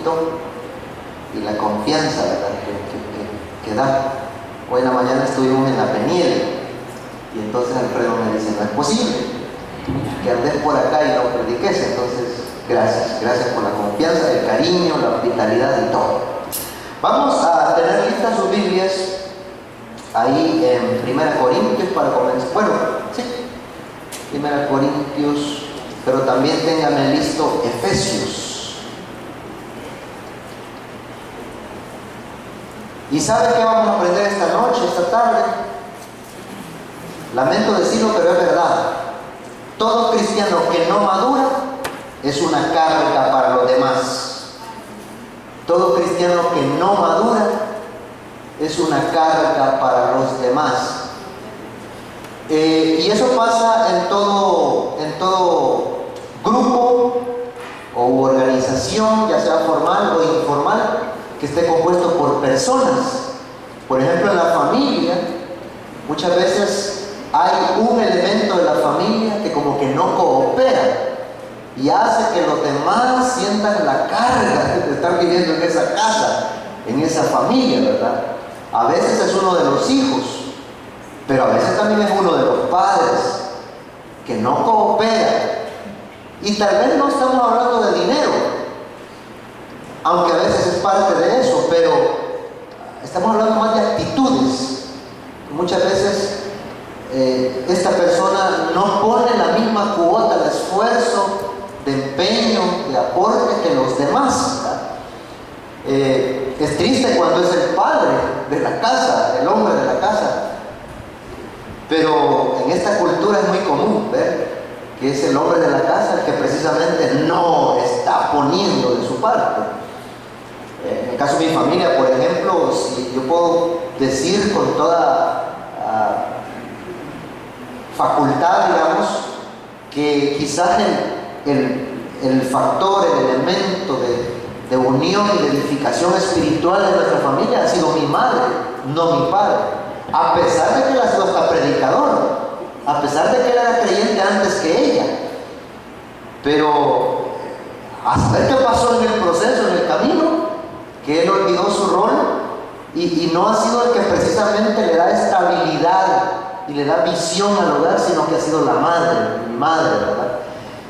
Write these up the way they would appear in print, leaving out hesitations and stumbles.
éxito y la confianza, ¿verdad?, que da. Hoy en la mañana estuvimos en la Peniel y entonces Alfredo me dice: no es posible que andes por acá y no prediques. Entonces, gracias por la confianza, el cariño, la hospitalidad y todo. Vamos a tener listas sus Biblias ahí en 1 Corintios para comenzar. Bueno, sí, 1 Corintios, pero también ténganme listo Efesios. ¿Y sabe qué vamos a aprender esta noche, esta tarde? Lamento decirlo, pero es verdad. Todo cristiano que no madura es una carga para los demás. Todo cristiano que no madura es una carga para los demás. Y eso pasa en todo grupo o organización, ya sea formal o informal, que esté compuesto por personas. Por ejemplo, en la familia, muchas veces hay un elemento de la familia que como que no coopera y hace que los demás sientan la carga de estar viviendo en esa casa, en esa familia, ¿verdad? A veces es uno de los hijos, pero a veces también es uno de los padres que no coopera. Y tal vez no estamos hablando de dinero, aunque a veces es parte de eso, pero estamos hablando más de actitudes. Muchas veces esta persona no pone la misma cuota de esfuerzo, de empeño, de aporte que los demás. Es triste cuando es el padre de la casa, el hombre de la casa, pero en esta cultura es muy común ver que es el hombre de la casa el que precisamente no está poniendo de su parte. En el caso de mi familia, por ejemplo, si yo puedo decir con toda facultad, digamos, que quizás el factor, el elemento de unión y de edificación espiritual de nuestra familia ha sido mi madre, no mi padre. A pesar de que él ha sido hasta predicador, a pesar de que él era creyente antes que ella, pero a saber qué pasó en el proceso, en el camino, que él olvidó su rol y no ha sido el que precisamente le da estabilidad y le da visión al hogar, sino que ha sido la madre, mi madre, ¿verdad?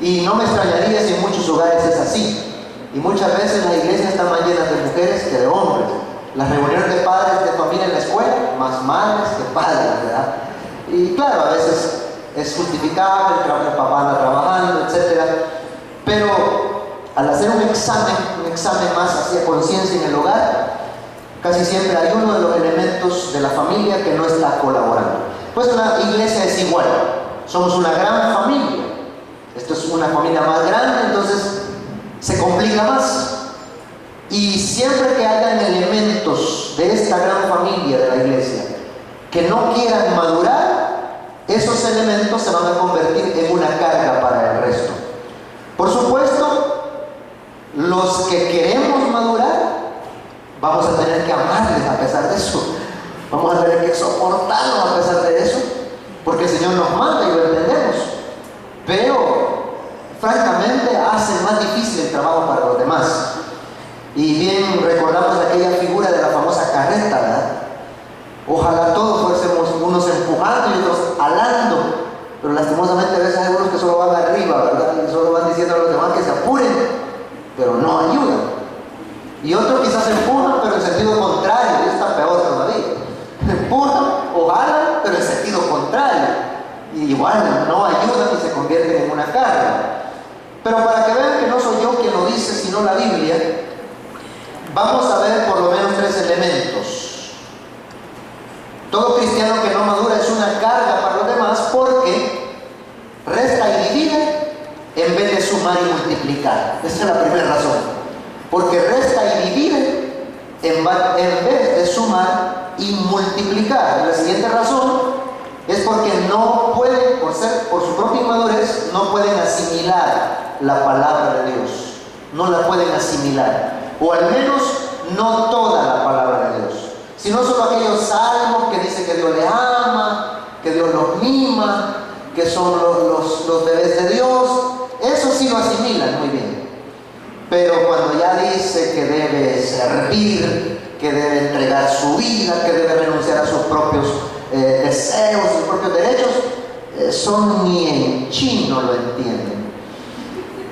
Y no me extrañaría si en muchos hogares es así. Y muchas veces las iglesias están más llenas de mujeres que de hombres. Las reuniones de padres de familia en la escuela, más madres que padres, ¿verdad? Y claro, a veces es justificable, el papá anda trabajando, etc. Pero al hacer un examen más hacia conciencia en el hogar, casi siempre hay uno de los elementos de la familia que no está colaborando. Pues la iglesia es igual, somos una gran familia. Esto es una familia más grande, entonces se complica más. Y siempre que hayan elementos de esta gran familia de la iglesia que no quieran madurar, esos elementos se van a convertir en una carga para el resto. Por supuesto, los que queremos madurar, vamos a tener que amarles a pesar de eso. Vamos a tener que soportarlos a pesar de eso, porque el Señor nos manda y lo entendemos. Pero, francamente, hace más difícil el trabajo para los demás. Y bien recordamos aquella figura de la famosa carreta, ¿verdad? Ojalá todos fuésemos unos empujando y otros alando, pero lastimosamente a veces hay unos que solo van arriba, ¿verdad? Y solo van diciendo a los demás que se apuren, pero no ayudan. Y otros quizás empujan, pero en sentido contrario, y está peor todavía. Empujan o jalan, pero en sentido contrario. Y igual no ayudan y se convierten en una carga. Pero para que vean que no soy yo quien lo dice, sino la Biblia, vamos a ver por lo menos 3 elementos. Todo cristiano que no madura es una carga para los demás porque resta y divide en vez de sumar y multiplicar. Esa es la primera razón. Porque resta y divide en vez de sumar y multiplicar. La siguiente razón es porque no pueden, por su propia inmadurez, no pueden asimilar la palabra de Dios. No la pueden asimilar. O al menos no toda la palabra de Dios, sino solo aquellos salmos que dicen que Dios les ama, que Dios los mima, que son los bebés de Dios. Eso sí lo asimilan muy bien. Pero cuando ya dice que debe servir, que debe entregar su vida, que debe renunciar a sus propios deseos, sus propios derechos, son ni en chino lo entienden.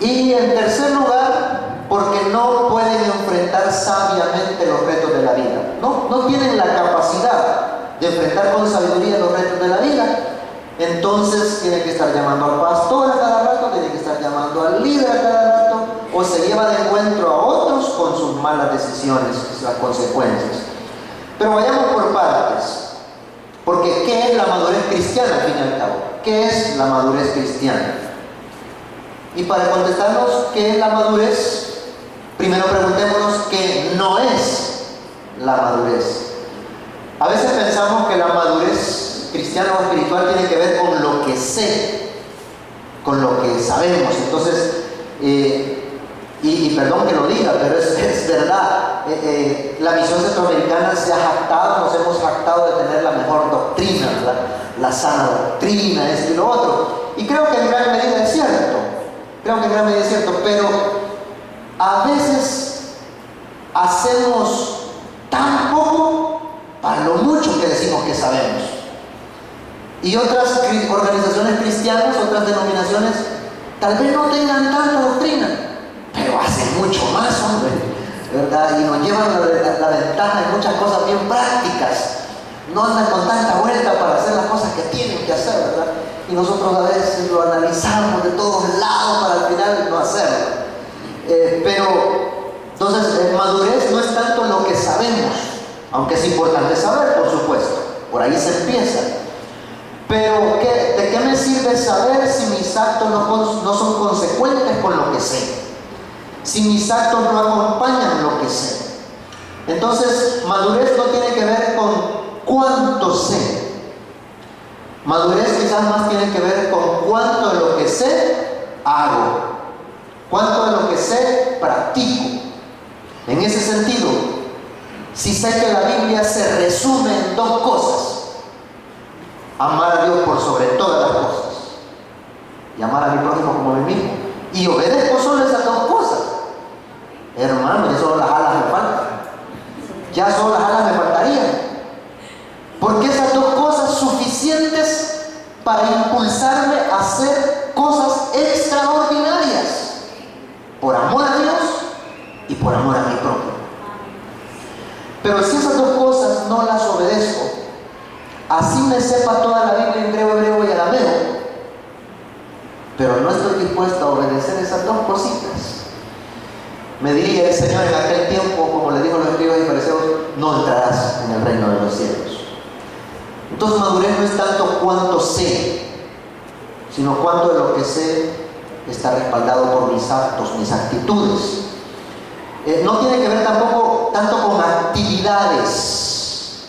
Y en tercer lugar, porque no pueden enfrentar sabiamente los retos de la vida. No tienen la capacidad de enfrentar con sabiduría los retos de la vida. Entonces tienen que estar llamando al pastor a cada rato, tienen que estar llamando al líder a cada rato, o se lleva de encuentro a otros con sus malas decisiones, las consecuencias. Pero vayamos por partes, porque ¿qué es la madurez cristiana al fin y al cabo? ¿Qué es la madurez cristiana? Y para contestarnos qué es la madurez, primero preguntémonos qué no es la madurez. A veces pensamos que la madurez cristiana o espiritual tiene que ver con lo que sé, con lo que sabemos. Entonces, y perdón que lo diga, pero es verdad, la misión centroamericana se ha jactado, nos hemos jactado de tener la mejor doctrina, la sana doctrina, esto y lo otro. Y creo que en gran medida es cierto, pero a veces hacemos tan poco para lo mucho que decimos que sabemos. Y otras organizaciones cristianas, otras denominaciones, tal vez no tengan tanta doctrina, pero hacen mucho más, hombre, ¿verdad? Y nos llevan la ventaja en muchas cosas bien prácticas. No andan con tanta vuelta para hacer las cosas que tienen que hacer, ¿verdad? Y nosotros a veces lo analizamos de todos lados para al final no hacerlo. Entonces, madurez no es tanto lo que sabemos, aunque es importante saber, por supuesto. Por ahí se empieza. Pero, ¿de qué me sirve saber si mis actos no son consecuentes con lo que sé? Si mis actos no acompañan lo que sé. Entonces, madurez no tiene que ver con cuánto sé. Madurez quizás más tiene que ver con cuánto de lo que sé hago. Cuánto de lo que sé practico. En ese sentido, si sé que la Biblia se resume en dos cosas: amar a Dios por sobre todas las cosas y amar a mi prójimo como a mí mismo, y obedezco solo esas dos cosas, hermano, ya solo las alas me faltan. Ya solo las alas me faltarían, porque esas dos cosas suficientes para impulsarme a hacer cosas extraordinarias por amor a Dios y por amor a mi prójimo. Pero si esas dos cosas no las obedezco, así me sepa toda la Biblia en griego, hebreo y arameo, pero no estoy dispuesto a obedecer esas dos cositas, me diría el Señor en aquel tiempo, como le dijo a los escribas y fariseos: no entrarás en el reino de los cielos. Entonces, madurez no es tanto cuánto sé, sino cuánto de lo que sé está respaldado por mis actos, mis actitudes. No tiene que ver tampoco tanto con actividades.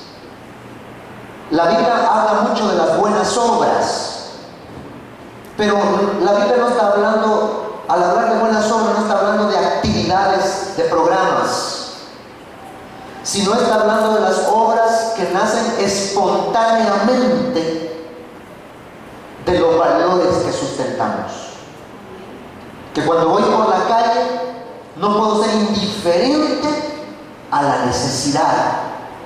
La Biblia habla mucho de las buenas obras, pero la Biblia no está hablando, al hablar de buenas obras, no está hablando de actividades, de programas, sino está hablando de las obras que nacen espontáneamente de los valores que sustentamos. Que cuando voy por la calle no puedo ser indiferente a la necesidad.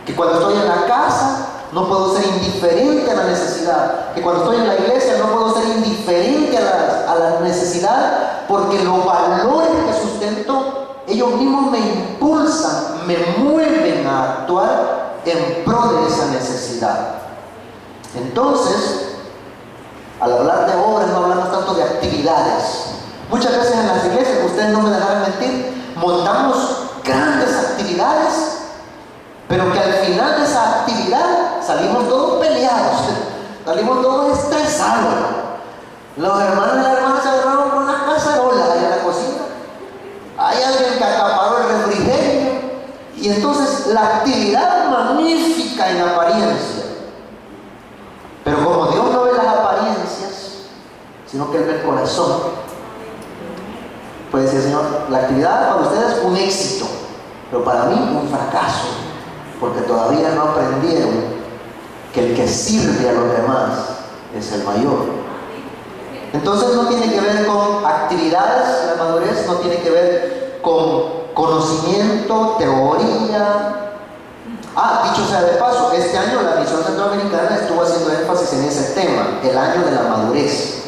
Que cuando estoy en la casa no puedo ser indiferente a la necesidad. Que cuando estoy en la iglesia no puedo ser indiferente a la necesidad, porque los valores que sustento, ellos mismos me impulsan, me mueven a actuar en pro de esa necesidad. Entonces, al hablar de obras no hablamos tanto de actividades. Muchas veces en las iglesias, ustedes no me dejarán mentir, montamos grandes actividades, pero que al final de esa actividad salimos todos peleados, salimos todos estresados. Los hermanos y las hermanas se agarraron con unas cacerolas allá en la cocina. Hay alguien que acaparó el refrigerio, y entonces la actividad magnífica en apariencia. Pero como Dios no ve las apariencias, sino que Él ve el corazón, puede decir: Señor, la actividad para ustedes fue un éxito, pero para mí un fracaso, porque todavía no aprendieron que el que sirve a los demás es el mayor. Entonces no tiene que ver con actividades, la madurez no tiene que ver con conocimiento, teoría. Dicho sea de paso, este año la Misión Centroamericana estuvo haciendo énfasis en ese tema, el año de la madurez.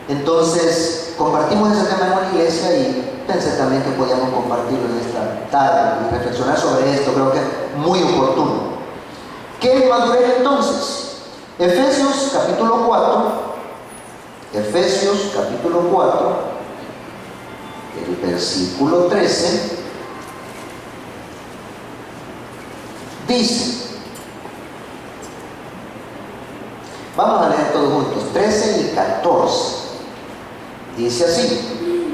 Entonces, compartimos ese tema en una iglesia y pensé también que podíamos compartirlo en esta tarde y reflexionar sobre esto. Creo que es muy oportuno. ¿Qué es madurez entonces? Efesios capítulo 4, el versículo 13, dice, vamos a leer todos juntos, 13 y 14, dice así: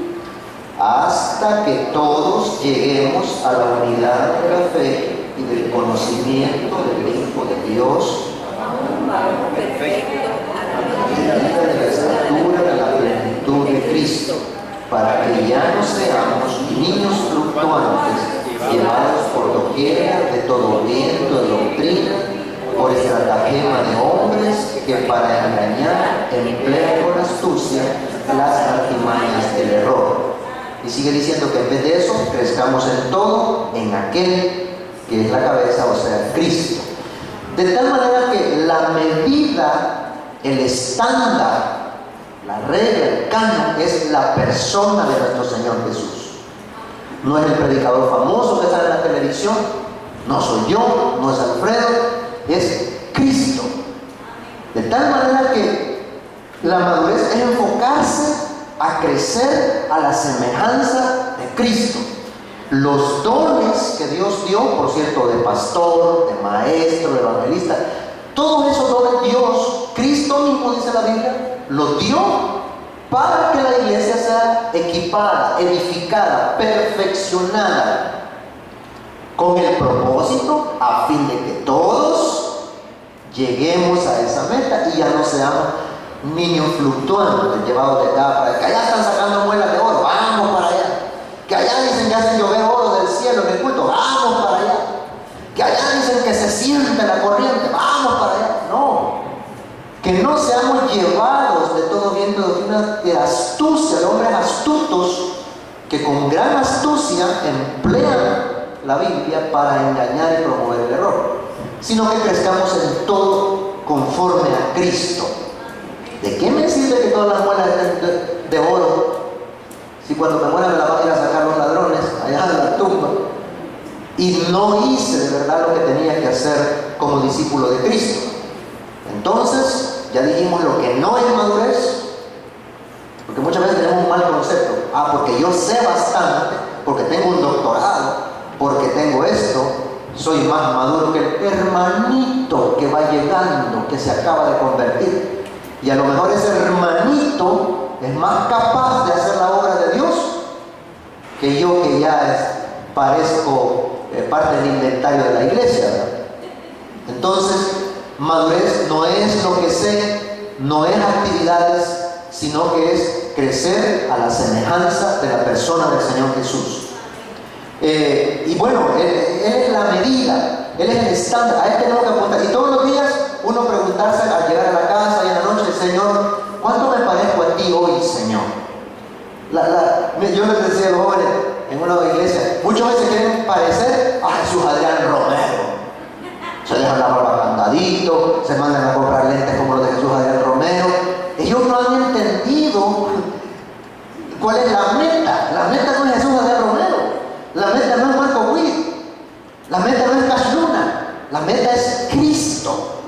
hasta que todos lleguemos a la unidad de la fe y del conocimiento del Hijo de Dios, perfecto, de la estatura de la plenitud de Cristo, para que ya no seamos niños fluctuantes, llevados por doquiera de todo viento de doctrina, por estratagema de hombres que para engañar emplean con astucia las artimañas del error. Y sigue diciendo que en vez de eso, crezcamos en todo en aquel que es la cabeza, o sea, Cristo. De tal manera que la medida, el estándar, la regla, el canon, es la persona de nuestro Señor Jesús. No es el predicador famoso que sale en la televisión, no soy yo, no es Alfredo, es Cristo. De tal manera que la madurez es enfocarse a crecer a la semejanza de Cristo. Los dones que Dios dio, por cierto, de pastor, de maestro, de evangelista, todos esos dones Dios, Cristo mismo, dice la Biblia, los dio para que la iglesia sea equipada, edificada, perfeccionada, con el propósito a fin de que todos lleguemos a esa meta y ya no seamos niños fluctuantes, llevados de acá para allá. Que allá están sacando muelas de oro, vamos para allá. Que allá dicen que hacen llover oro del cielo en el culto, vamos para allá. Que allá dicen que se siente la corriente, vamos para allá. No, que no seamos llevados de todo viento de doctrina de astucia, de hombres astutos que con gran astucia emplean la Biblia para engañar y promover el error, sino que crezcamos en todo conforme a Cristo. ¿De qué me sirve que todas las muelas estén de oro si cuando me muera me la van a ir a sacar los ladrones allá de la tumba? Y no hice de verdad lo que tenía que hacer como discípulo de Cristo. Entonces, ya dijimos lo que no es madurez, porque muchas veces tenemos un mal concepto. Porque yo sé bastante, porque tengo un doctorado, porque tengo esto, soy más maduro que el hermanito que va llegando, que se acaba de convertir. Y a lo mejor ese hermanito es más capaz de hacer la obra de Dios que yo, que ya parezco parte del inventario de la iglesia, ¿verdad? Entonces, madurez no es lo que sé, no es actividades, sino que es crecer a la semejanza de la persona del Señor Jesús. Y bueno, él es la medida, Él es el estándar, a Él tenemos que apuntar. Y todos los días uno preguntarse al llegar a la casa y en la noche: Señor, ¿cuánto me parezco a ti hoy, Señor? Yo les decía a los jóvenes en una iglesia, muchas veces quieren parecer a Jesús Adrián Romero. Se dejan la barba candadito, se mandan a comprar lentes como los de Jesús Adrián Romero. Ellos no han entendido cuál es la meta. La meta no es Jesús Adrián Romero, la meta no es Marco Witt, la meta no es Cash Luna, la meta es Cristo.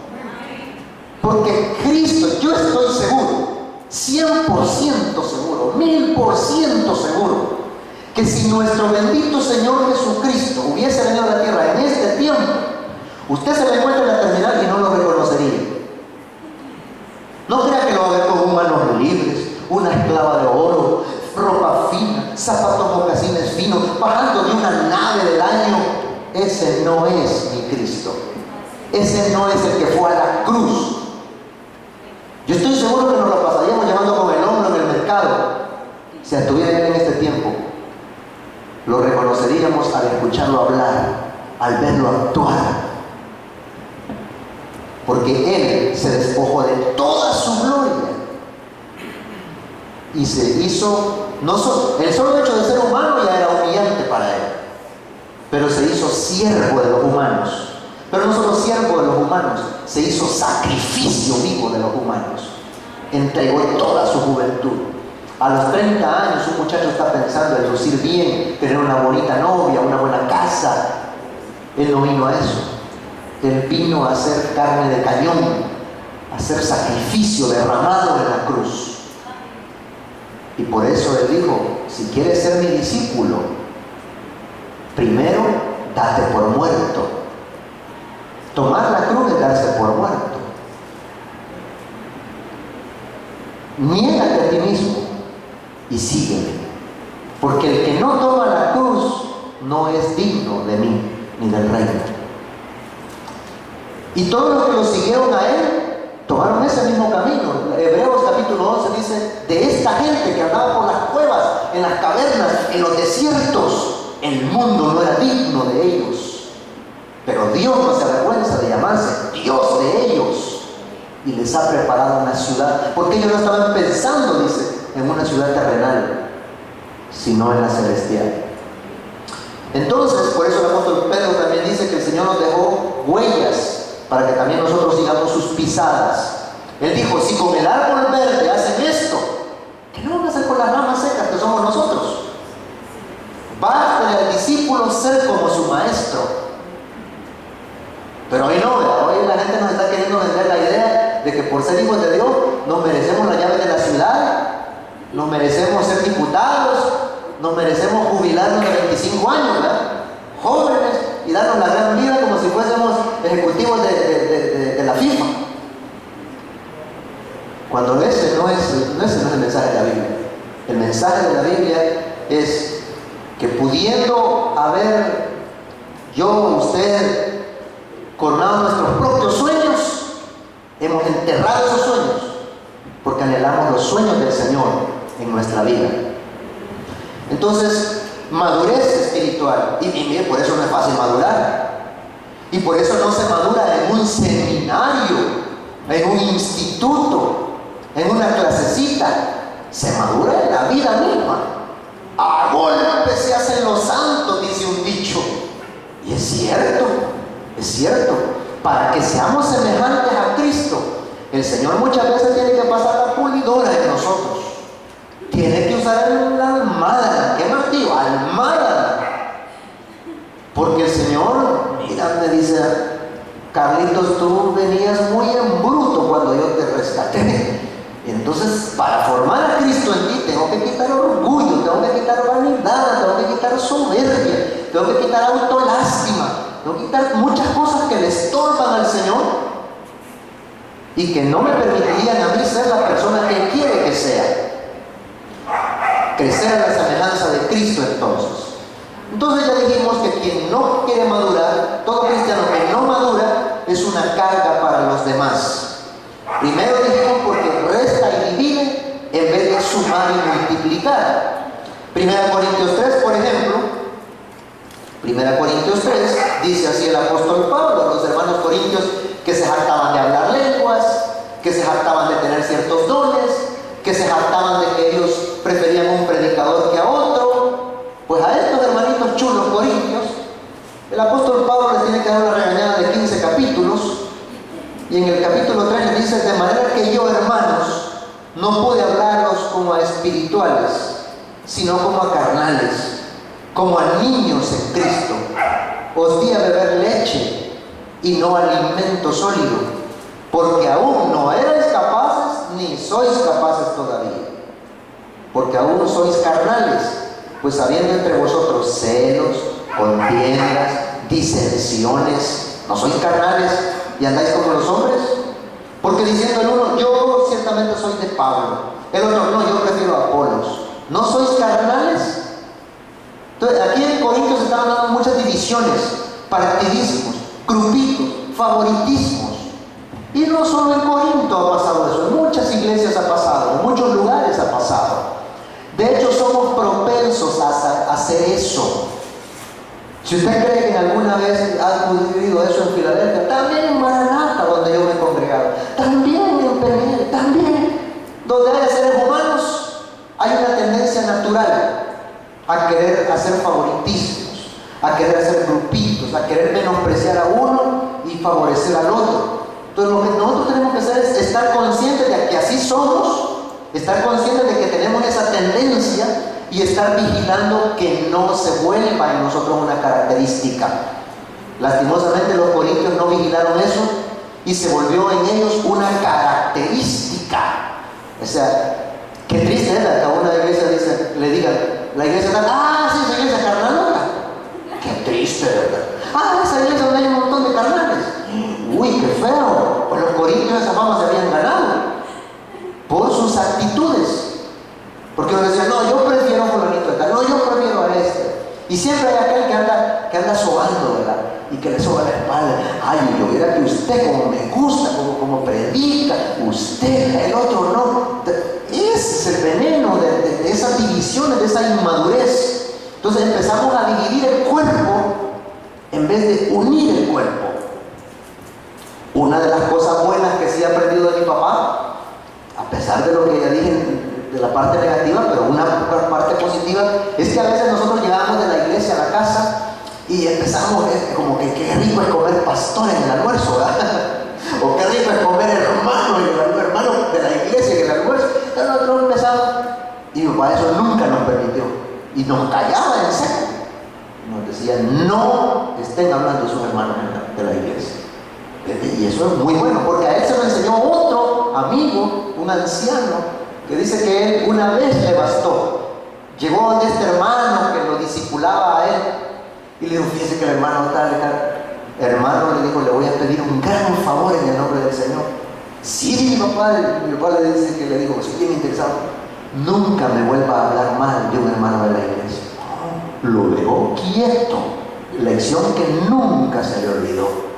Porque Cristo, yo estoy seguro, 100% seguro, 1000% seguro, que si nuestro bendito Señor Jesucristo hubiese venido a la tierra en este tiempo, usted se lo encuentra en la terminal y no lo reconocería. No crea que lo va a ver con manos libres, una esclava de oro, ropa fina, zapatos mocasines finos, bajando de una nave del año. Ese no es mi Cristo. Ese no es el que fue a la cruz. Yo estoy seguro que nos lo pasaríamos llevando con el hombro en el mercado. Si estuviera en este tiempo, lo reconoceríamos al escucharlo hablar, al verlo actuar. Porque Él se despojó de toda su gloria Y se hizo, el solo hecho de ser humano ya era humillante para él, pero se hizo siervo de los humanos. Pero no solo siervo de los humanos, se hizo sacrificio vivo de los humanos. Entregó toda su juventud. A los 30 años un muchacho está pensando en lucir bien, tener una bonita novia, una buena casa. Él no vino a eso. Él vino a hacer carne de cañón, a hacer sacrificio derramado en la cruz. Y por eso él dijo, si quieres ser mi discípulo, primero date por muerto. Tomar la cruz es darse por muerto. Niégate a ti mismo y sígueme. Porque el que no toma la cruz no es digno de mí ni del reino. Y todos los que lo siguieron a él tomaron ese mismo camino. Hebreos capítulo 11 dice, de esta gente que andaba por las cuevas, en las cavernas, en los desiertos, el mundo no era digno de ellos. Pero Dios no se avergüenza de llamarse Dios de ellos y les ha preparado una ciudad, porque ellos no estaban pensando, dice, en una ciudad terrenal, sino en la celestial. Entonces, por eso el apóstol Pedro también dice que el Señor nos dejó huellas para que también nosotros sigamos sus pisadas. Él dijo, si con el árbol verde hacen esto, ¿qué no van a hacer con las ramas secas que somos nosotros? Basta al discípulo ser como su maestro. Pero hoy no, ¿verdad? Hoy la gente nos está queriendo vender la idea de que por ser hijos de Dios nos merecemos la llave de la ciudad, nos merecemos ser diputados, nos merecemos jubilarnos de 25 años, ¿verdad? Jóvenes, y darnos la gran vida como si fuésemos ejecutivos de la FIFA. Cuando ese no es el mensaje de la Biblia. El mensaje de la Biblia es que pudiendo haber yo, usted, coronado nuestros propios sueños, hemos enterrado esos sueños porque anhelamos los sueños del Señor en nuestra vida. Entonces, madurez espiritual. Y mire, por eso no es fácil madurar. Y por eso no se madura en un seminario, en un instituto, en una clasecita. Se madura en la vida misma. A golpe se hacen los santos, dice un dicho. Y es cierto. Es cierto, para que seamos semejantes a Cristo, el Señor muchas veces tiene que pasar la pulidora en nosotros. Tiene que usar la almada. ¿Qué martillo? Almada. Porque el Señor, mira, me dice, Carlitos, tú venías muy en bruto cuando yo te rescaté. Y entonces, para formar a Cristo en ti, tengo que quitar orgullo, tengo que quitar vanidad, tengo que quitar soberbia, tengo que quitar autolástima. Tengo que quitar muchas cosas que le estorban al Señor y que no me permitirían a mí ser la persona que Él quiere que sea. Crecer a la semejanza de Cristo entonces ya dijimos que quien no quiere madurar, todo cristiano que no madura, es una carga para los demás. Primero dijimos porque resta y divide en vez de sumar y multiplicar. 1 Corintios 3, por ejemplo, 1 Corintios 3, dice así el apóstol Pablo a los hermanos corintios que se jactaban de hablar lenguas, que se jactaban de tener ciertos dones, que se jactaban de que ellos preferían un predicador que a otro. Pues a estos hermanitos chulos corintios, el apóstol Pablo les tiene que dar una regañada de 15 capítulos, y en el capítulo 3 les dice, de manera que yo, hermanos, no pude hablaros como a espirituales, sino como a carnales, como a niños en Cristo. Os di a beber leche y no alimento sólido, porque aún no erais capaces ni sois capaces todavía, porque aún sois carnales, pues habiendo entre vosotros celos, contiendas, disensiones, ¿no sois carnales y andáis como los hombres? Porque diciendo el uno, yo ciertamente soy de Pablo, el otro, no, yo prefiero a Apolos. ¿No sois carnales? Entonces, aquí en Corintios se estaban dando muchas divisiones, partidismos, grupitos, favoritismos. Y no solo en Corinto ha pasado eso, en muchas iglesias ha pasado, en muchos lugares ha pasado. De hecho, somos propensos a hacer eso. Si usted cree que alguna vez ha vivido eso en Filadelfia, también en Maranatha, donde yo me he congregado, también en Peniel, también donde hay seres humanos, hacer favoritismos, a querer hacer grupitos, a querer menospreciar a uno y favorecer al otro. Entonces lo que nosotros tenemos que hacer es estar conscientes de que así somos, estar conscientes de que tenemos esa tendencia y estar vigilando que no se vuelva en nosotros una característica. Lastimosamente los corintios no vigilaron eso y se volvió en ellos una característica. O sea, qué triste es que a una iglesia le digan, la iglesia tal, sí, esa iglesia carnalota. Qué triste, ¿verdad? Esa iglesia donde hay un montón de carnales. Uy, qué feo. Pues los corintios esa fama se habían ganado por sus actitudes. Porque uno decía, no, yo prefiero a fulanito de tal, no, yo prefiero a este. Y siempre hay aquel que anda sobando, ¿verdad? Y que le soba la espalda. Ay, yo viera que usted como me gusta, como predica, usted, el otro no. Ese es el veneno de esas divisiones, de esa inmadurez. Entonces empezamos a dividir el cuerpo en vez de unir el cuerpo. Una de las cosas buenas que sí he aprendido de mi papá, a pesar de lo que ya dije de la parte negativa, pero una parte positiva, es que a veces nosotros llegábamos de la iglesia a la casa y empezamos como que qué rico es comer pastor en el almuerzo, ¿verdad? O qué rico es comer hermano de la iglesia en el almuerzo. Entonces nosotros empezamos, y mi papá eso nunca nos permitió, y nos callaba en seco. Nos decía, no estén hablando de sus hermanos de la iglesia. Y eso es muy bueno, porque a él se lo enseñó otro amigo, un anciano, que dice que él una vez le bastó. Llegó donde este hermano que lo discipulaba a él y le dijo, fíjese que el hermano tal, hermano, le dijo, le voy a pedir un gran favor en el nombre del Señor. Sí, mi papá le dice que le dijo, soy bien interesado, nunca me vuelva a hablar mal de un hermano de la iglesia. Lo dejó quieto, lección que nunca se le olvidó.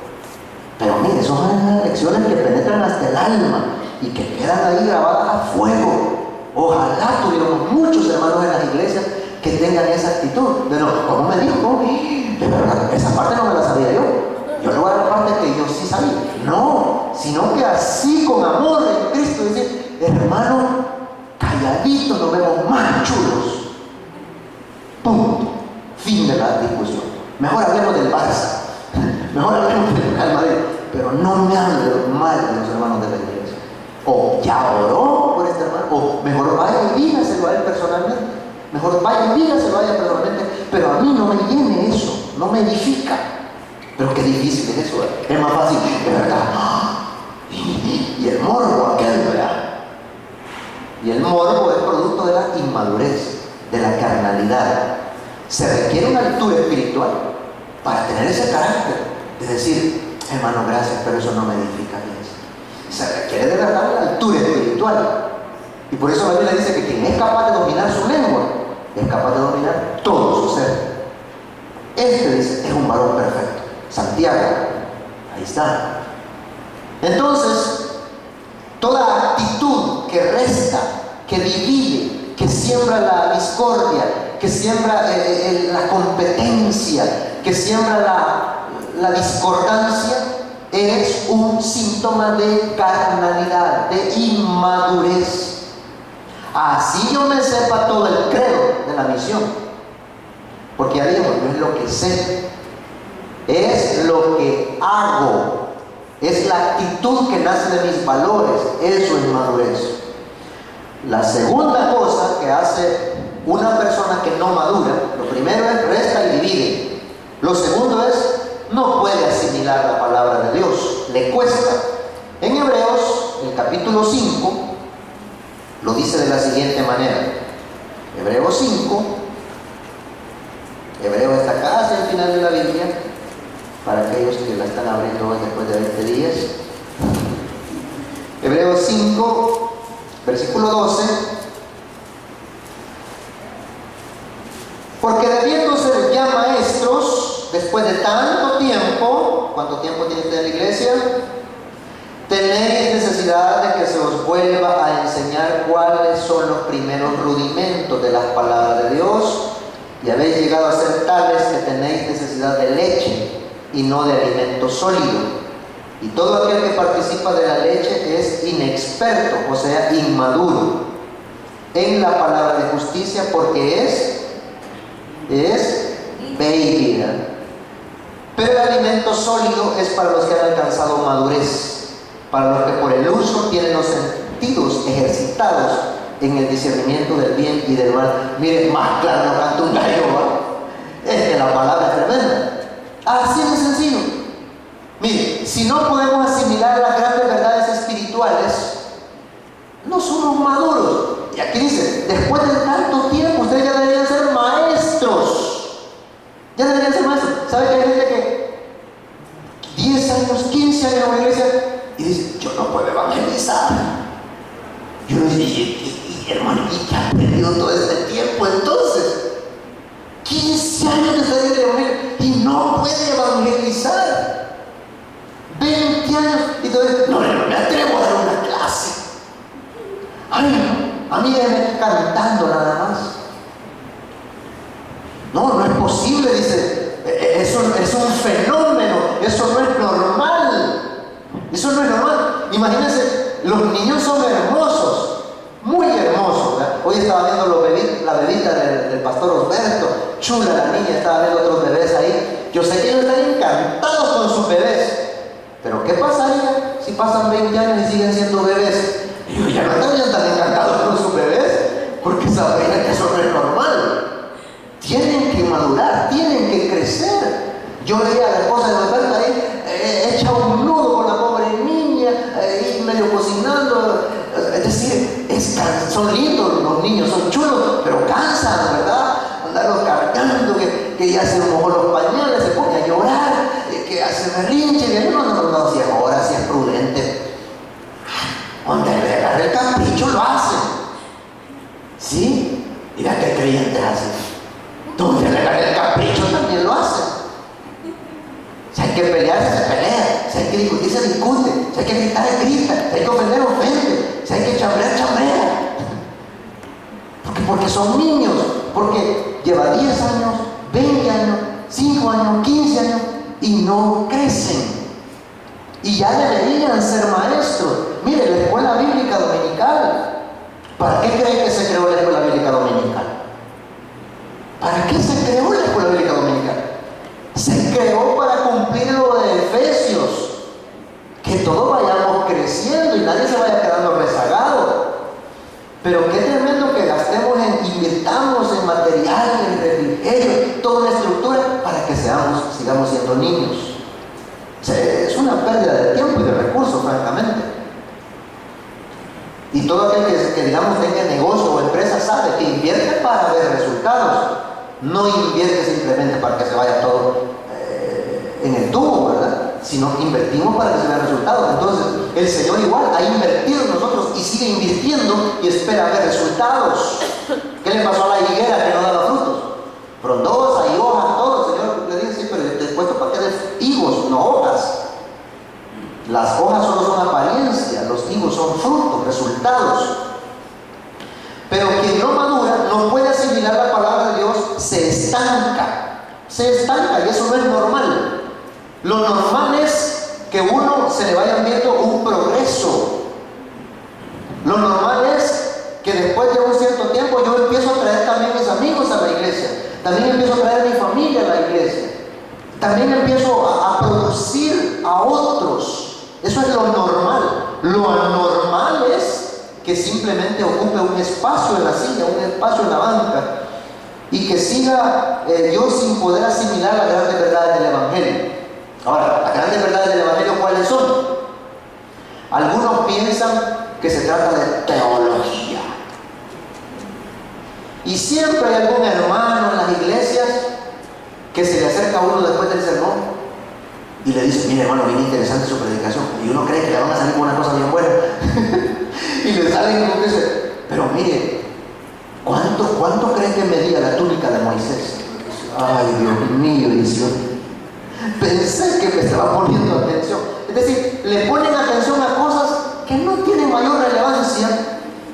Pero mire, son lecciones que penetran hasta el alma y que quedan ahí grabadas a fuego. Ojalá tuviéramos muchos hermanos en las iglesias que tengan esa actitud. Pero, como me dijo, de verdad, esa parte no me la sabía yo. Yo le voy a dar la parte que yo sí sabía. No, sino que así con amor en Cristo, dice, hermano, calladitos nos vemos más chulos. Punto. Fin de la discusión. Mejor hablemos del Barça. Mejor hablemos del Real Madrid, pero no me hablen mal de los hermanos de la iglesia. O ya oró por este hermano, o mejor vaya y dígaselo a él personalmente. Mejor vaya y dígaselo a ella personalmente, pero a mí no me llene eso, no me edifica. Pero qué difícil es eso, ¿verdad? Es más fácil, de verdad. Y el morbo aquel, ¿verdad? Y el morbo es producto de la inmadurez, de la carnalidad. Se requiere una altura espiritual para tener ese carácter de decir, hermano, gracias, pero eso no me edifica bien. Se requiere de verdad la altura espiritual. Y por eso la Biblia dice que quien es capaz de dominar su lengua, es capaz de dominar todo su ser. Este dice, es un varón perfecto. Santiago, ahí está. Entonces, toda actitud que resta, que divide, que siembra la discordia, que siembra la competencia, que siembra la discordancia, es un síntoma de carnalidad, de inmadurez. Así yo me sepa todo el credo de la misión, porque ya dijimos, no es lo que sé, es lo que hago, es la actitud que nace de mis valores. Eso es madurez. La segunda cosa que hace una persona que no madura, lo primero es resta y divide. Lo segundo es no puede asimilar la palabra de Dios, le cuesta. En Hebreos, el capítulo 5, lo dice de la siguiente manera. Hebreos 5, Hebreos está casi al final de la Biblia, para aquellos que la están abriendo hoy después de 20 días. Hebreos 5, versículo 12. Porque debiendo ser ya maestros, después de tanto tiempo, ¿cuánto tiempo tiene usted en la iglesia? Tenéis necesidad de que se os vuelva a enseñar cuáles son los primeros rudimentos de las palabras de Dios, y habéis llegado a ser tales que tenéis necesidad de leche y no de alimento sólido. Y todo aquel que participa de la leche es inexperto, o sea, inmaduro, en la palabra de justicia, porque es es baby, ¿verdad? Pero el alimento sólido es para los que han alcanzado madurez, para los que por el uso tienen los sentidos ejercitados en el discernimiento del bien y del mal. Miren, más claro no canta un gallo, ¿va? Es que la palabra es tremenda. Así de sencillo. Miren, si no podemos asimilar las grandes verdades espirituales, no somos maduros. Y aquí dice, después de tanto tiempo, ustedes ya deberían ser maestros. Ya deberían ser maestros. ¿Sabe que hay gente que 10 años, 15 años en la iglesia y dice, yo no puedo evangelizar? Yo no digo, hermano, ¿y qué ha perdido todo este tiempo entonces? 15 años de salir de evangelio y no puede evangelizar. 20 años y todavía no me atrevo a dar una clase. Ay, no, a mí déjeme cantando nada más. No es posible, dice. Eso es un fenómeno, eso no es normal. Eso no es normal. Imagínense, los niños son hermosos, muy hermosos, ¿verdad? Hoy estaba viendo la bebita del pastor Osberto, chula la niña, estaba viendo otros bebés ahí. Yo sé que ellos están encantados con sus bebés, pero ¿qué pasaría si pasan 20 años y siguen siendo bebés? Y yo, ya no estarían tan encantados con sus bebés, porque sabrían que eso no es normal. Tienen que madurar, tienen que crecer. Yo veía a la esposa de Roberta ahí hecha un nudo con la pobre niña, ahí medio cocinando. Es decir, son lindos los niños, son chulos, pero cansan, ¿verdad? Andarlos cargando, que ya se mojó los pañales, se pone a llorar, que hace berrinche, que no, si ahora sí es prudente. Donde le agarre el capricho lo hace. ¿Sí? Mira qué creyentes hacen. Donde le agarre el capricho también lo hace. Si hay que pelearse, se pelea. Si hay que discutir, se discute. Si hay que gritar, grita. Si hay que ofender, ofende. Si hay que chambrear, chambrea. Porque son niños. Porque lleva 10 años, 20 años, 5 años, 15 años y no crecen. Y ya deberían ser maestros. Mire, la escuela bíblica dominical. ¿Para qué creen que se creó la escuela bíblica dominical? ¿Para qué se creó la escuela bíblica dominical? Se creó para cumplir lo de Efesios, que todos vayamos creciendo y nadie se vaya quedando rezagado. Pero qué tremendo que invirtamos en material, en refrigerio, toda una estructura para que sigamos siendo niños. O sea, es una pérdida de tiempo y de recursos, francamente. Y todo aquel que digamos tenga negocio o empresa sabe que invierte para ver resultados. No invierte simplemente para que se vaya todo en el tubo, ¿verdad? Sino invertimos para que se vean resultados. Entonces, el Señor igual ha invertido en nosotros y sigue invirtiendo y espera ver resultados. ¿Qué le pasó a la higuera que no daba frutos? Frondosa y hojas, todo. El Señor le dice, sí, pero yo te he puesto para que des higos, no hojas. Las hojas solo son apariencia, los higos son frutos, resultados. Pero quien no madura, no puede asimilar la palabra de Dios, se estanca y eso no es normal. Lo normal es que uno se le vaya viendo un progreso. Lo normal es que después de un cierto tiempo yo empiezo a traer también mis amigos a la iglesia, también empiezo a traer a mi familia a la iglesia, también empiezo a producir a otros. Eso es lo normal. Lo anormal es que simplemente ocupe un espacio en la silla, un espacio en la banca y que siga yo sin poder asimilar las grandes verdades del Evangelio. Ahora, las grandes verdades del Evangelio, ¿cuáles son? Algunos piensan que se trata de teología. Y siempre hay algún hermano en las iglesias que se le acerca a uno después del sermón y le dice, mire hermano, bien interesante su predicación. Y uno cree que le van a salir con una cosa bien buena. Y le salen como que dice, pero mire, ¿cuánto cree que medía la túnica de Moisés? Ay, Dios mío, dice, pensé que me estaba poniendo atención. Es decir, le ponen atención a cosas que no tienen mayor relevancia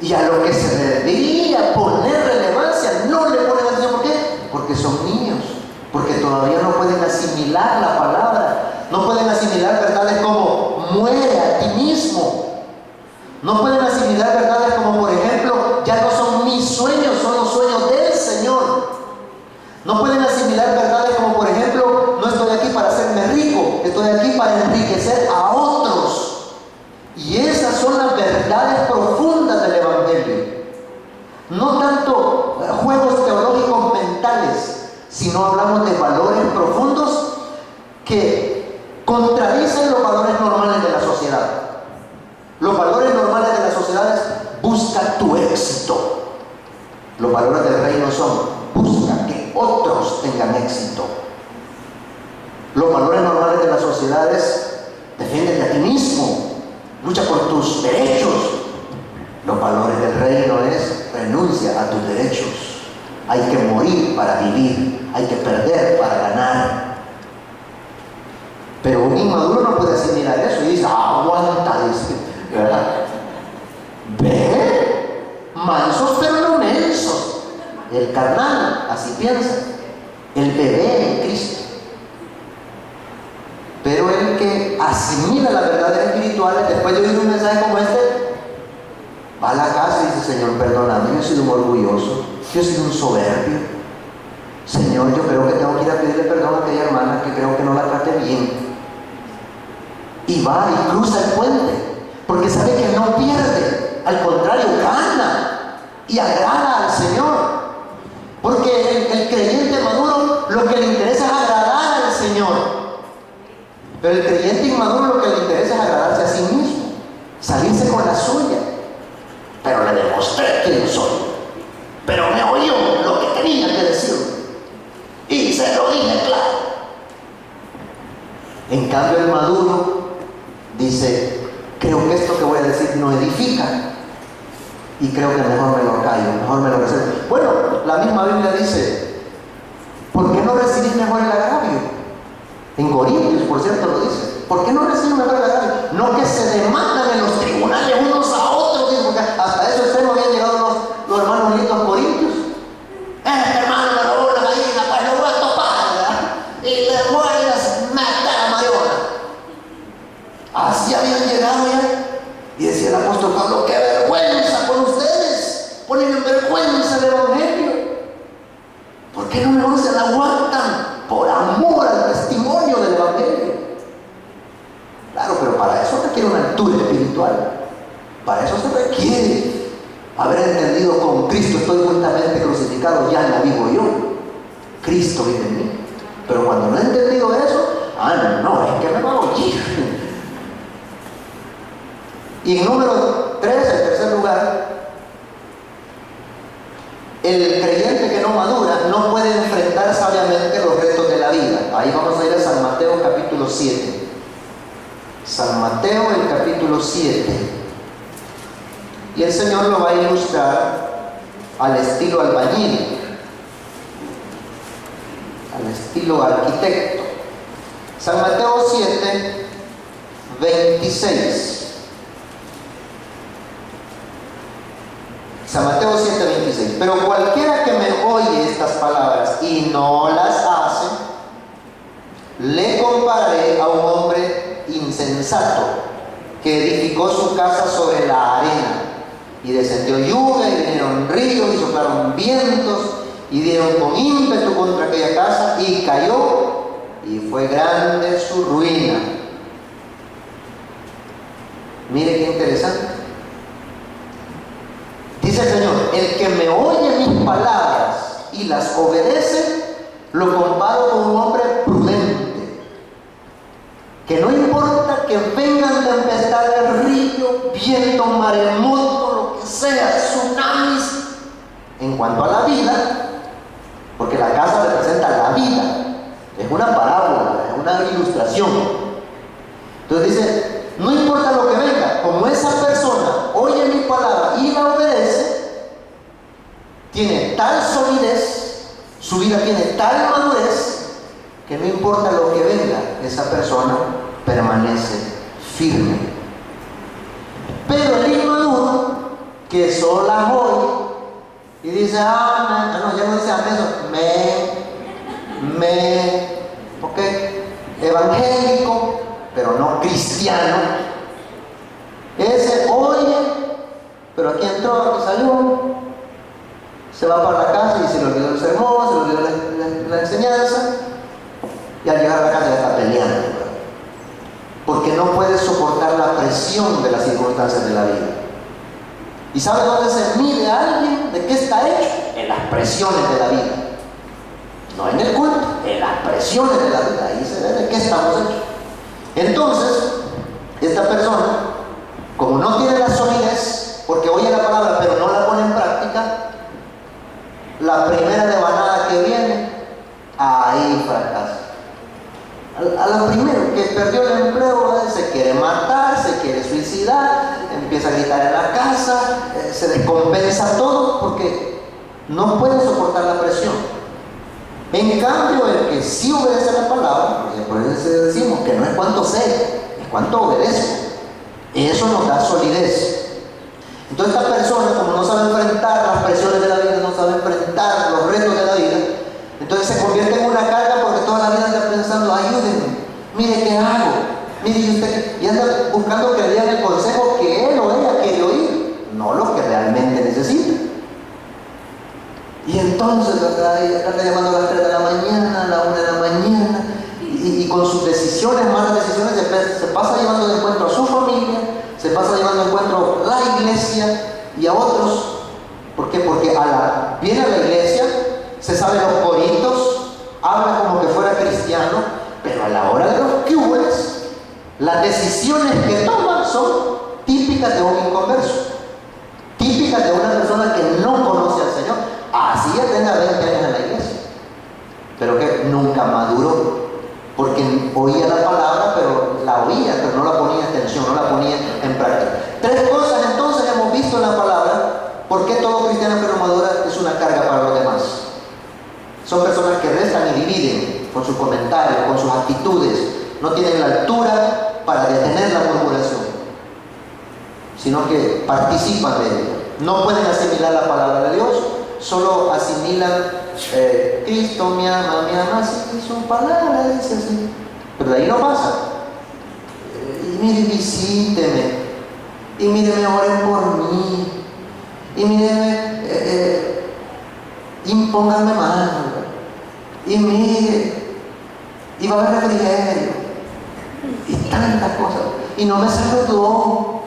y a lo que se debería poner relevancia no le ponen atención. ¿Por qué? Porque son niños, porque todavía no pueden asimilar la palabra. No pueden asimilar verdades como muere a ti mismo. No pueden asimilar verdades como, por ejemplo, ya no son mis sueños, son los sueños del Señor. No pueden busca tu éxito. Los valores del reino son: busca que otros tengan éxito. Los valores normales de la sociedad es: defiéndete a ti mismo, lucha por tus derechos. Los valores del reino es: renuncia a tus derechos. Hay que morir para vivir, hay que perder para ganar. Pero un inmaduro no puede asimilar eso y dice: aguanta, dice, ¿verdad? Ve, mansos pero no mensos. El carnal así piensa, el bebé en Cristo. Pero el que asimila las verdades espirituales, después de oír un mensaje como este, va a la casa y dice: Señor, perdóname, yo he sido un orgulloso, yo he sido un soberbio. Señor, yo creo que tengo que ir a pedirle perdón a aquella hermana que creo que no la trate bien. Y va y cruza el puente, porque sabe que no pierde, al contrario, gana y agrada al Señor. Porque el creyente maduro lo que le interesa es agradar al Señor. Pero el creyente inmaduro lo que le interesa es agradarse a sí mismo, salirse con la suya. Pero le demostré quién soy, pero me oyó lo que tenía que decir y se lo dije claro. En cambio, el maduro dice: creo que esto que voy a decir no edifica y creo que mejor me lo callo, mejor me lo reservo. Bueno, la misma Biblia dice: ¿por qué no recibís mejor el agravio? En Corintios, por cierto, lo dice: ¿por qué no recibís mejor el agravio? No que se demandan en los tribunales unos a otros, porque hasta eso extremo habían llegado los hermanos lindos corintios. Hermano, me robó una gallina, pues lo voy a topar, ¿verdad? Y le voy a matar a Mariona. Así habían llegado ya. Y decía el apóstol Pablo: ¡qué vergüenza con ustedes! Ponen en vergüenza el evangelio. ¿Por qué no mejor se la aguantan? Por amor al testimonio del evangelio. Claro, pero para eso requiere una altura espiritual. Para eso se requiere haber entendido: con Cristo estoy juntamente crucificado, ya no vivo yo, Cristo vive en mí. Pero cuando no he entendido eso, no, es que me va a oír. Y en número 3, en tercer lugar, el creyente que no madura no puede enfrentar sabiamente los retos de la vida. Ahí vamos a ir a San Mateo capítulo 7. San Mateo, el capítulo 7. Y el Señor lo va a ilustrar al estilo albañil, al estilo arquitecto. San Mateo 7, 26. San Mateo 7, 26. Pero cualquiera que me oye estas palabras y no las hace, le compararé a un hombre insensato que edificó su casa sobre la arena. Y descendió lluvia, y vinieron ríos, y soplaron vientos, y dieron con ímpetu contra aquella casa, y cayó, y fue grande su ruina. Mire qué interesante. Dice el Señor: el que me oye mis palabras y las obedece, lo comparo con un hombre prudente, que no importa que vengan tempestades, río, viento, maremoto, lo que sea, tsunamis, en cuanto a la vida, porque la casa representa la vida, es una parábola, es una ilustración. Entonces dice: no importa lo que venga, como esa persona oye mi palabra y la obedece, tiene tal solidez, su vida tiene tal madurez, que no importa lo que venga, esa persona permanece firme. Pero el inmaduro, que solo la oye y dice: no, ya no dice ok, evangélico, pero no cristiano. Ese oye, pero aquí entró, aquí salió, se va para la casa y se le olvidó el sermón, se le olvidó la enseñanza, y al llegar a la casa ya está peleando, ¿verdad? Porque no puede soportar la presión de las circunstancias de la vida. ¿Y sabe dónde se mide a alguien? ¿De qué está hecho? En las presiones de la vida. No en el culto, en las presiones de la vida. Ahí se ve de qué estamos hechos. Entonces, esta persona, como no tiene la solidez, porque oye la palabra pero no la pone en práctica, la primera devanada que viene, ahí fracasa. A la primera que perdió el empleo, se quiere matar, se quiere suicidar, empieza a gritar en la casa, se descompensa todo porque no puede soportar la presión. En cambio, el que sí obedece a la palabra, por eso decimos que no es cuánto sé, es cuánto obedezco. Eso nos da solidez. Entonces esta persona, como no sabe enfrentar las presiones de la vida, no sabe enfrentar los retos de la vida, entonces se convierte en una carga porque toda la vida anda pensando, ayúdenme, mire qué hago, mire y usted, y anda buscando que le digan el consejo que él o ella quiere oír, no lo que realmente necesita. Y entonces, ¿verdad? Ella está llamando a las 3 de la mañana, a la 1 de la mañana, y con sus decisiones, malas decisiones, se pasa llevando de encuentro a su familia, se pasa llevando de encuentro a la iglesia y a otros. ¿Por qué? Porque viene a la iglesia, se sabe los coritos, habla como que fuera cristiano, pero a la hora de los cubes, las decisiones que toman son típicas de un inconverso, típicas de una persona que no conoce al Señor, así ya tenga 20 años en la iglesia, pero que nunca maduró, porque oía la palabra, pero la oía, pero no la ponía en atención, no la ponía en práctica. 3 cosas entonces hemos visto en la palabra, por qué todo cristiano que no madura es una carga para los demás. Son personas que restan y dividen con sus comentarios, con sus actitudes. No tienen la altura para detener la murmuración, sino que participan de ella. No pueden asimilar la palabra de Dios, solo asimilan Cristo me ama, sí, su palabra dice así. Pero de ahí no pasa. Y mire, visíteme. Y mire, oren por mí. Y mire, impónganme mano. Y mire, y va a haber refrigerio. Y tantas cosas. Y no me saludó.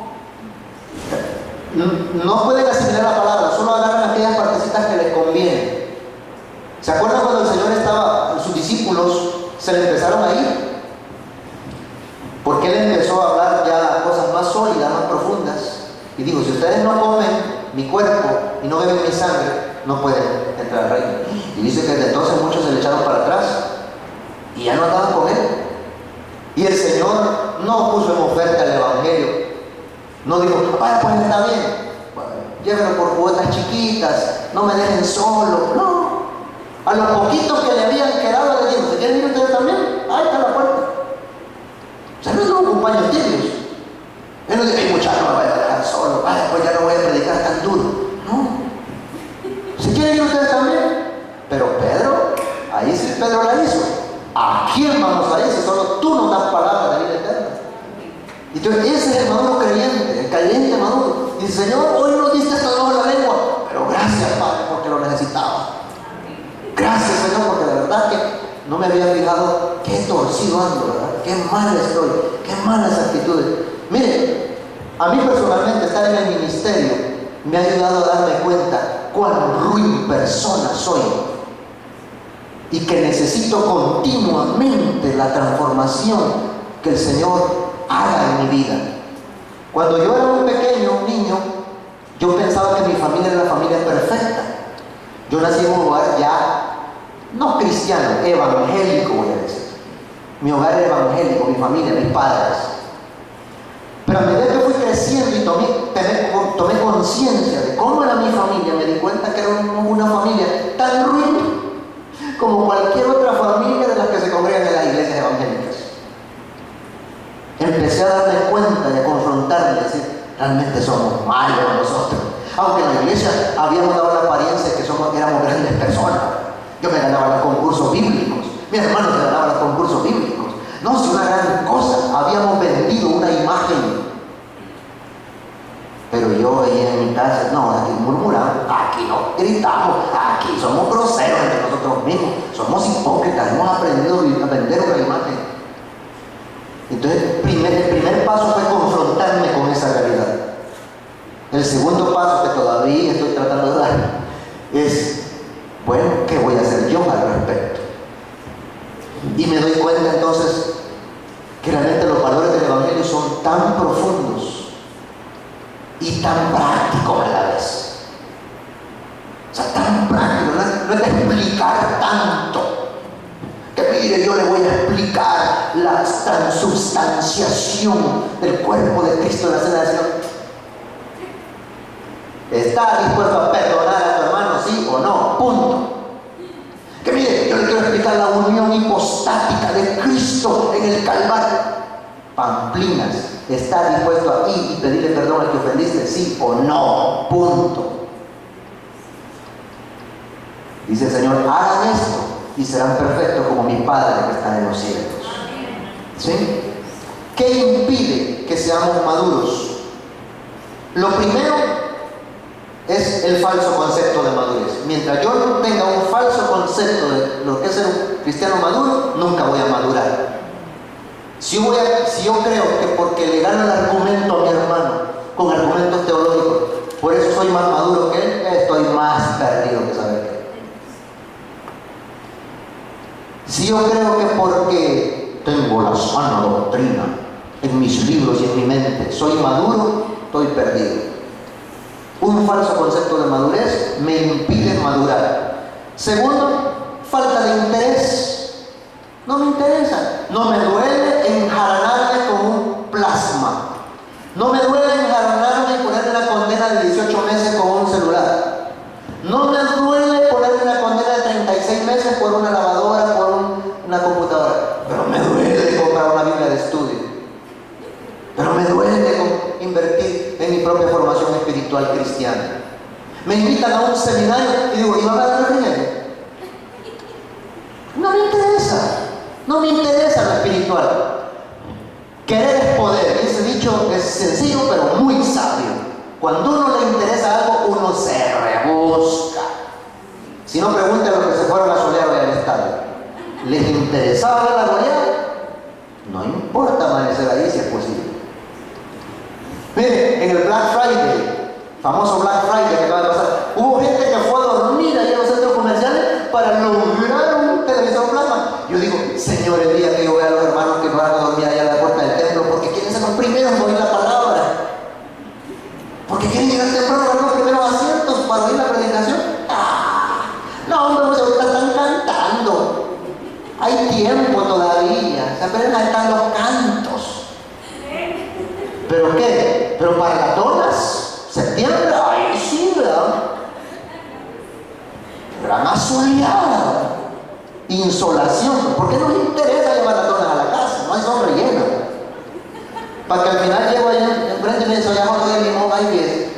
No pueden asimilar la palabra, solo agarran aquellas partecitas que les convienen. ¿Se acuerdan cuando el Señor estaba, sus discípulos se le empezaron a ir? Porque Él empezó a hablar ya cosas más sólidas, más profundas. Y dijo, si ustedes no comen mi cuerpo y no beben mi sangre, no pueden entrar al reino. Y dice que desde entonces muchos se le echaron para atrás y ya no andaban con Él. Y el Señor no puso en oferta el Evangelio. No dijo, vaya, pues está bien, bueno, llévenlo por cuotas chiquitas, no me dejen solo. No. A los poquitos que le habían quedado le dijo, ¿se quieren ir ustedes también? Ahí está la puerta. O sea, no es un compañero tibios. Él no dice, ay muchacho, me vaya a dejar solo, vaya, pues ya no voy a predicar tan duro. No. ¿Se quieren ir ustedes también? Pero Pedro, ahí sí Pedro la hizo. ¿A quién vamos a ir si solo tú nos das palabra de vida eterna? Entonces ese es el maduro creyente, el creyente maduro. Dice, Señor, hoy nos diste hasta debajo de la lengua, pero gracias, Padre, porque lo necesitaba. Gracias, Señor, porque de verdad que no me había fijado qué torcido ando, ¿verdad? Qué mal estoy, qué malas actitudes. Mire, a mí personalmente estar en el ministerio me ha ayudado a darme cuenta cuán ruin persona soy y que necesito continuamente la transformación que el Señor haga en mi vida. Cuando yo era muy pequeño, un niño, yo pensaba que mi familia era la familia perfecta. Yo nací en un hogar ya, no cristiano, evangélico, voy a decir. Mi hogar era evangélico, mi familia, mis padres. Pero a medida que fui creciendo y tomé conciencia de cómo era mi familia, me di cuenta que era una familia tan ruin como cualquier otra familia de las que se congregan en las iglesias evangélicas. Empecé a darme cuenta y a confrontarme y decir, realmente somos malos nosotros. Aunque en la iglesia habíamos dado la apariencia de que éramos grandes personas. Yo me ganaba los concursos bíblicos, mis hermanos se ganaban los concursos bíblicos. No, si una gran cosa, habíamos vendido una imagen. Pero yo ahí en mi casa, no, aquí murmuramos, aquí no gritamos, aquí somos groseros entre nosotros mismos, somos hipócritas, hemos aprendido a vender una imagen. Entonces, el primer paso fue confrontarme con esa realidad. El segundo paso, que todavía estoy tratando de dar, es, bueno, ¿qué voy a hacer yo al respecto? Y me doy cuenta entonces que realmente los valores del Evangelio son tan profundos y tan prácticos transubstanciación del cuerpo de Cristo en la cena del Señor. ¿Está dispuesto a perdonar a tu hermano, sí o no? Punto. Que mire, yo le quiero explicar la unión hipostática de Cristo en el Calvario. Pamplinas, ¿está dispuesto a ir y pedirle perdón al que ofendiste, sí o no? Punto. Dice el Señor, hagan esto y serán perfectos como mi Padre que está en los cielos. ¿Sí? ¿Qué impide que seamos maduros? Lo primero es el falso concepto de madurez. Mientras yo no tenga un falso concepto de lo que es ser un cristiano maduro, nunca voy a madurar. Si yo creo que porque le gano el argumento a mi hermano con argumentos teológicos, por eso soy más maduro que él, estoy más perdido que saber que él. Si yo creo que porque tengo la sana doctrina en mis libros y en mi mente, soy maduro, estoy perdido. Un falso concepto de madurez me impide madurar. Segundo, falta de interés. No me interesa. No me duele enjaranarme con un plasma. No me duele enjaranarme y ponerme una condena de 18 meses con un celular. No me duele ponerme una condena de 36 meses por una lavadora, por una computadora. Pero me duele comprar una Biblia de estudio. Pero me duele invertir en mi propia formación espiritual cristiana. Me invitan a un seminario y digo, ¿y van a dar dinero? No me interesa. No me interesa lo espiritual. Querer es poder. Ese dicho es sencillo pero muy sabio. Cuando uno le interesa algo, uno se rebusca. Si no, pregunten a los que se fueron a solear hoy al estadio. ¿Les interesaba la goleada? No importa amanecer ahí si es posible. Mire, en el Black Friday, famoso Black Friday que acaba de pasar, hubo gente que fue a dormir ahí en los centros comerciales para lograr un televisor plasma. Yo digo, Señor, el día que yo vea a los hermanos que van a dormir allá a la puerta del templo, porque quieren ser los primeros en oír la palabra, porque quieren llegar temprano a ver los primeros asientos para oír la predicación. No, hombre, pues ahorita están cantando. Hay tiempo todavía, se apenas están los cantos. ¿Pero qué? ¿Pero para las donas? ¿Septiembre? ¡Ay, sí, verdad! Gran asoleada. Insolación. ¿Por qué nos interesa llevar las donas a la casa? No hay sombra llena. Para que al final llego allá enfrente y me dice, ya no soy el limón, hay 10.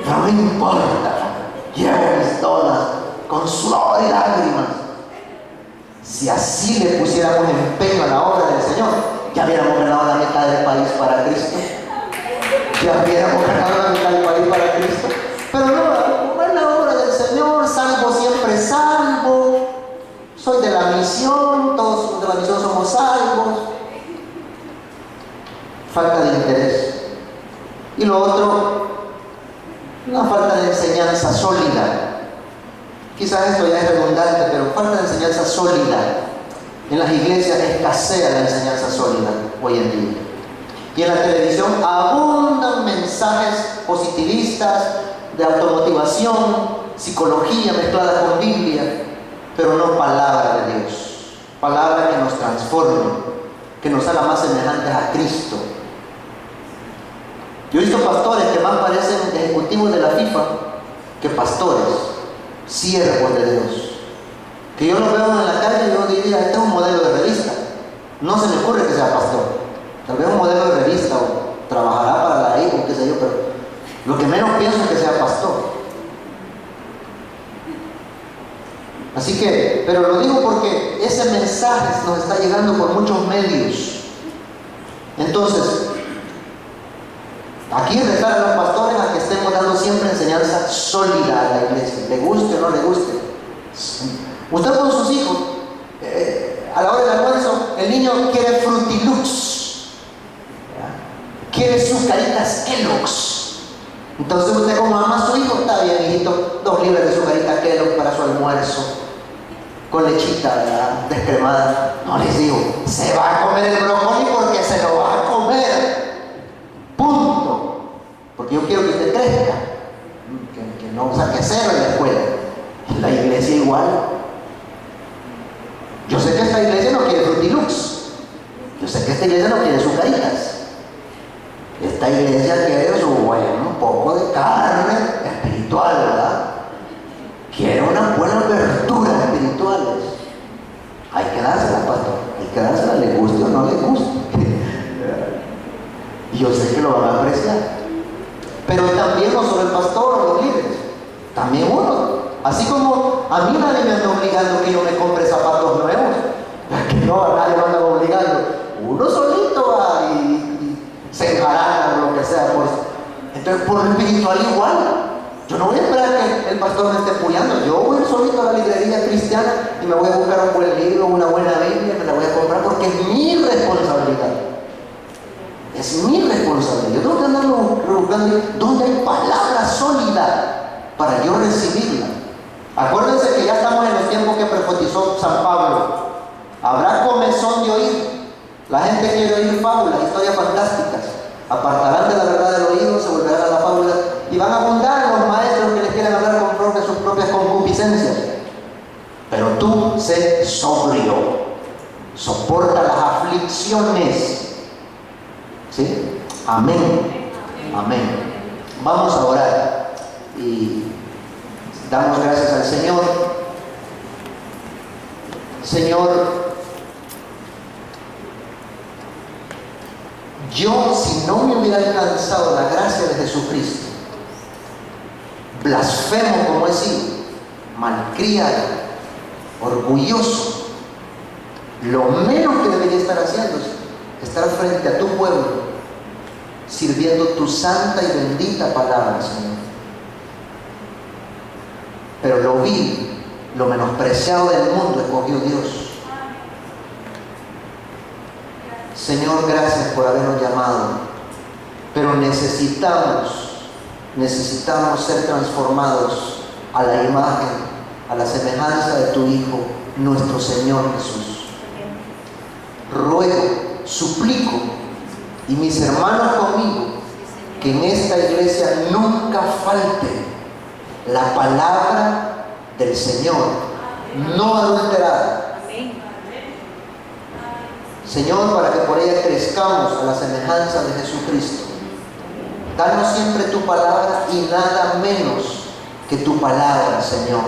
Pero no importa. Llevo mis donas con sudor y lágrimas. Si así le pusiéramos empeño a la obra del Señor, ya hubiéramos ganado la mitad del país para Cristo. Ya hubiéramos ganado la mitad del país para Cristo. Pero no, como es la obra del Señor, salvo siempre salvo. Soy de la misión, todos de la misión somos salvos. Falta de interés. Y lo otro, una falta de enseñanza sólida. Quizás esto ya es redundante, pero falta de enseñanza sólida. En las iglesias escasea la enseñanza sólida hoy en día. Y en la televisión abundan mensajes positivistas, de automotivación, psicología mezclada con Biblia, pero no palabra de Dios. Palabra que nos transforme, que nos haga más semejantes a Cristo. Yo he visto pastores que más parecen ejecutivos de la FIFA que pastores, siervos de Dios. Que yo lo veo en la calle y yo diría, este es un modelo de revista. No se me ocurre que sea pastor. Tal vez un modelo de revista o trabajará para la I o qué sé yo, pero lo que menos pienso es que sea pastor. Así que, pero lo digo porque ese mensaje nos está llegando por muchos medios. Entonces, aquí retar a los pastores a que estemos dando siempre enseñanza sólida a la iglesia, le guste o no le guste. Usted con sus hijos, a la hora del almuerzo, el niño quiere Frutilux, quiere sucaritas Kellogg's. Entonces usted como ama a su hijo, está bien, hijito, 2 libras de sucaritas Kellogg's para su almuerzo, con lechita, ¿verdad?, descremada. No les digo, se va a comer el brócoli porque se lo va a comer. Punto. Porque yo quiero que usted crezca, que no saque 0 en la escuela. En la iglesia igual. Yo sé que esta iglesia no quiere Frutilux. Yo sé que Esta iglesia no quiere sucaritas. Esta iglesia quiere un poco de carne espiritual, ¿verdad? Quiere unas buenas verduras espirituales. Hay que dársela, pastor. Hay que dársela, le guste o no le guste. Y yo sé que lo van a apreciar. Pero también no solo el pastor o los líderes, también uno. Así como a mí nadie me anda obligando que yo me compre zapatos nuevos, que no, nadie me anda obligando. Uno solito va y se enjarana o lo que sea. Pues. Entonces, por lo espiritual igual. Yo no voy a esperar que el pastor me esté apoyando. Yo voy solito a la librería cristiana y me voy a buscar un buen libro, una buena Biblia, me la voy a comprar porque es mi responsabilidad. Es mi responsabilidad. Yo tengo que andar buscando donde hay palabra sólida para yo recibirla. Acuérdense que ya estamos en los tiempos que profetizó San Pablo. Habrá comezón de oír. La gente quiere oír fábulas, historias fantásticas. Apartarán de la verdad del oído, se volverán a la fábula y van a abundar los maestros que les quieren hablar conforme a sus propias concupiscencias. Pero tú sé sobrio, soporta las aflicciones. ¿Sí? Amén. Amén. Vamos a orar y damos gracias al Señor. Señor, yo, si no me hubiera alcanzado la gracia de Jesucristo, blasfemo como he sido, malcriado, orgulloso, lo menos que debería estar haciendo es estar frente a tu pueblo, sirviendo tu santa y bendita palabra, Señor. Pero lo vil, lo menospreciado del mundo escogió Dios. Señor, gracias por habernos llamado, pero necesitamos ser transformados a la imagen, a la semejanza de tu Hijo, nuestro Señor Jesús. Ruego, suplico, y mis hermanos conmigo, que en esta iglesia nunca falte la palabra del Señor, no adulterada. Señor, para que por ella crezcamos a la semejanza de Jesucristo. Danos siempre tu palabra y nada menos que tu palabra, Señor,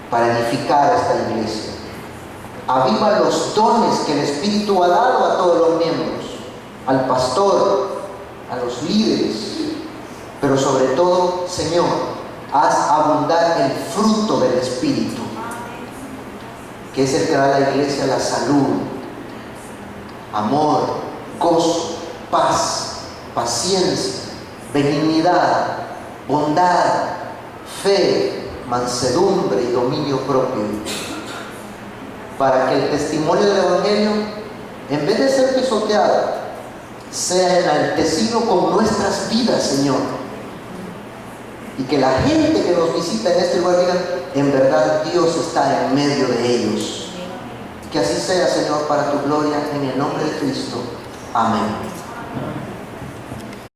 para edificar esta iglesia. Aviva los dones que el Espíritu ha dado a todos los miembros, al pastor, a los líderes, pero sobre todo, Señor, haz abundar el fruto del Espíritu, que es el que da a la iglesia la salud, amor, gozo, paz, paciencia, benignidad, bondad, fe, mansedumbre y dominio propio, para que el testimonio del Evangelio, en vez de ser pisoteado, sea enaltecido con nuestras vidas, Señor. Y que la gente que nos visita en este lugar diga, en verdad Dios está en medio de ellos. Que así sea, Señor, para tu gloria, en el nombre de Cristo. Amén.